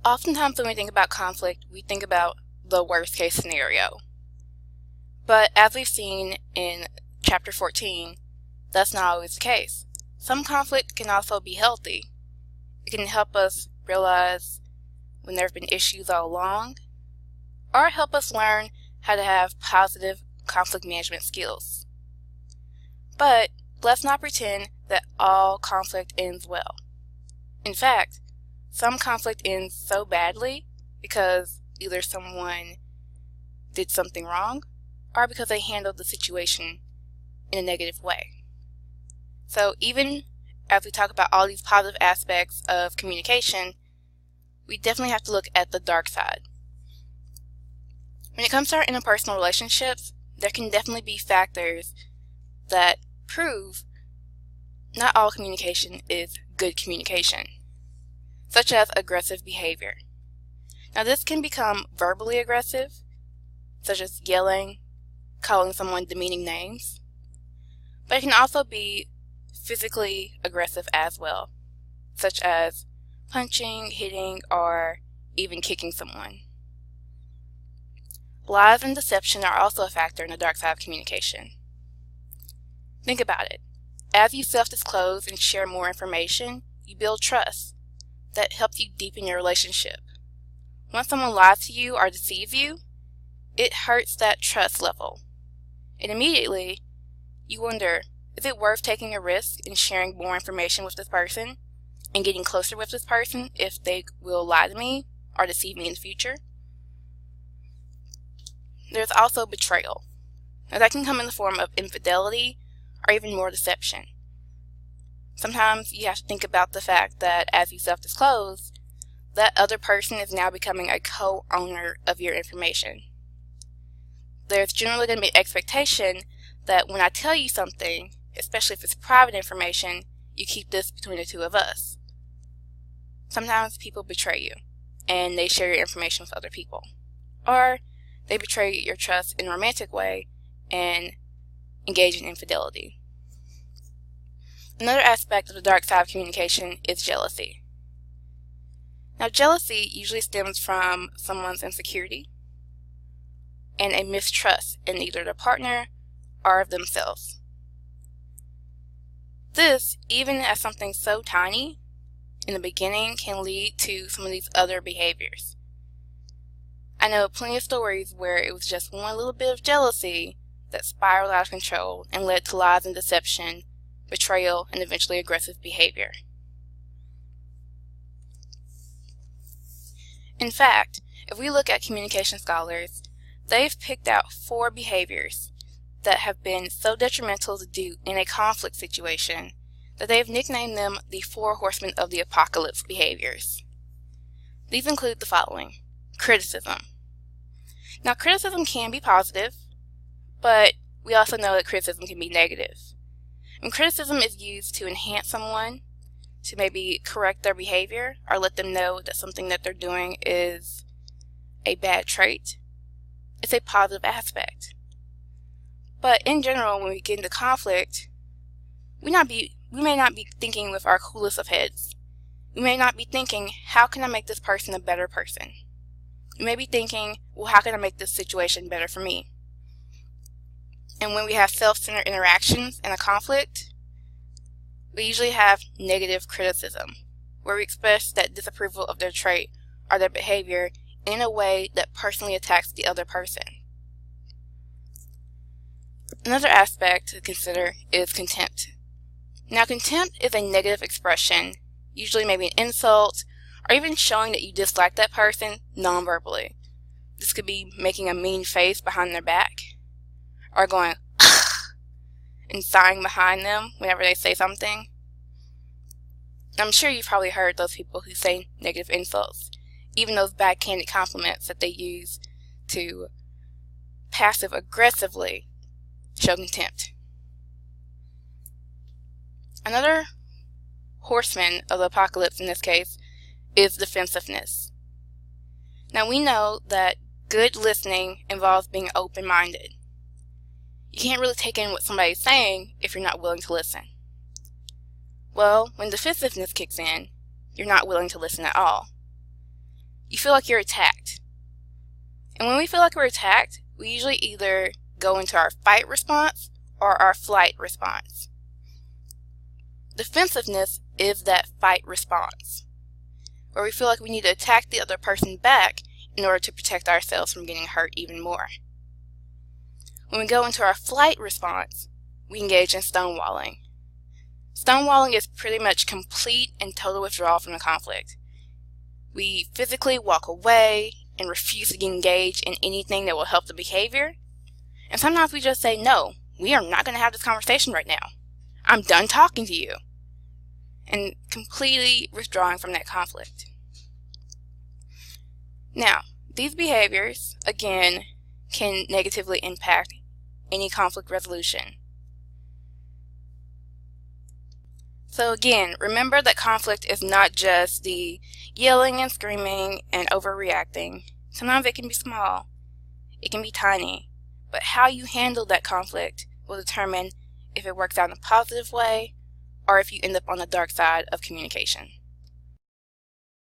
Oftentimes when we think about conflict, we think about the worst case scenario. But as we've seen in chapter 14, that's not always the case. Some conflict can also be healthy. It can help us realize when there have been issues all along, or help us learn how to have positive conflict management skills. But let's not pretend that all conflict ends well. In fact, some conflict ends so badly because either someone did something wrong or because they handled the situation in a negative way. So even as we talk about all these positive aspects of communication, we definitely have to look at the dark side. When it comes to our interpersonal relationships, there can definitely be factors that prove not all communication is good communication, such as aggressive behavior. Now this can become verbally aggressive, such as yelling, calling someone demeaning names, but it can also be physically aggressive as well, such as punching, hitting, or even kicking someone. Lies and deception are also a factor in the dark side of communication. Think about it. As you self-disclose and share more information, you build trust. That helps you deepen your relationship. Once someone lies to you or deceives you, it hurts that trust level. And immediately, you wonder, is it worth taking a risk in sharing more information with this person and getting closer with this person if they will lie to me or deceive me in the future? There's also betrayal. Now that can come in the form of infidelity or even more deception. Sometimes you have to think about the fact that as you self-disclose, that other person is now becoming a co-owner of your information. There's generally going to be an expectation that when I tell you something, especially if it's private information, you keep this between the two of us. Sometimes people betray you, and they share your information with other people. Or they betray your trust in a romantic way and engage in infidelity. Another aspect of the dark side of communication is jealousy. Now, jealousy usually stems from someone's insecurity and a mistrust in either their partner or of themselves. This, even as something so tiny in the beginning, can lead to some of these other behaviors. I know plenty of stories where it was just one little bit of jealousy that spiraled out of control and led to lies and deception, betrayal, and eventually aggressive behavior. In fact, if we look at communication scholars, they've picked out 4 behaviors that have been so detrimental to do in a conflict situation that they have nicknamed them the 4 horsemen of the apocalypse behaviors. These include the following: criticism. Now, criticism can be positive, but we also know that criticism can be negative. When criticism is used to enhance someone, to maybe correct their behavior or let them know that something that they're doing is a bad trait, it's a positive aspect. But in general, when we get into conflict, we may not be thinking with our coolest of heads. We may not be thinking, how can I make this person a better person? We may be thinking, well, how can I make this situation better for me? And when we have self-centered interactions in a conflict, we usually have negative criticism, where we express that disapproval of their trait or their behavior in a way that personally attacks the other person. Another aspect to consider is contempt. Now, contempt is a negative expression, usually maybe an insult, or even showing that you dislike that person non-verbally. This could be making a mean face behind their back, or going and sighing behind them whenever they say something. I'm sure you've probably heard those people who say negative insults, even those backhanded compliments that they use to passive-aggressively show contempt. Another horseman of the apocalypse in this case is defensiveness. Now, we know that good listening involves being open-minded. You can't really take in what somebody's saying if you're not willing to listen. Well, when defensiveness kicks in, you're not willing to listen at all. you feel like you're attacked. And when we feel like we're attacked, we usually either go into our fight response or our flight response. Defensiveness is that fight response, where we feel like we need to attack the other person back in order to protect ourselves from getting hurt even more. When we go into our flight response, we engage in stonewalling. Stonewalling is pretty much complete and total withdrawal from the conflict. We physically walk away and refuse to engage in anything that will help the behavior. And sometimes we just say, no, we are not going to have this conversation right now. I'm done talking to you. And completely withdrawing from that conflict. Now, these behaviors, again, can negatively impact any conflict resolution. So again, remember that conflict is not just the yelling and screaming and overreacting. Sometimes it can be small, it can be tiny, but how you handle that conflict will determine if it works out in a positive way or if you end up on the dark side of communication.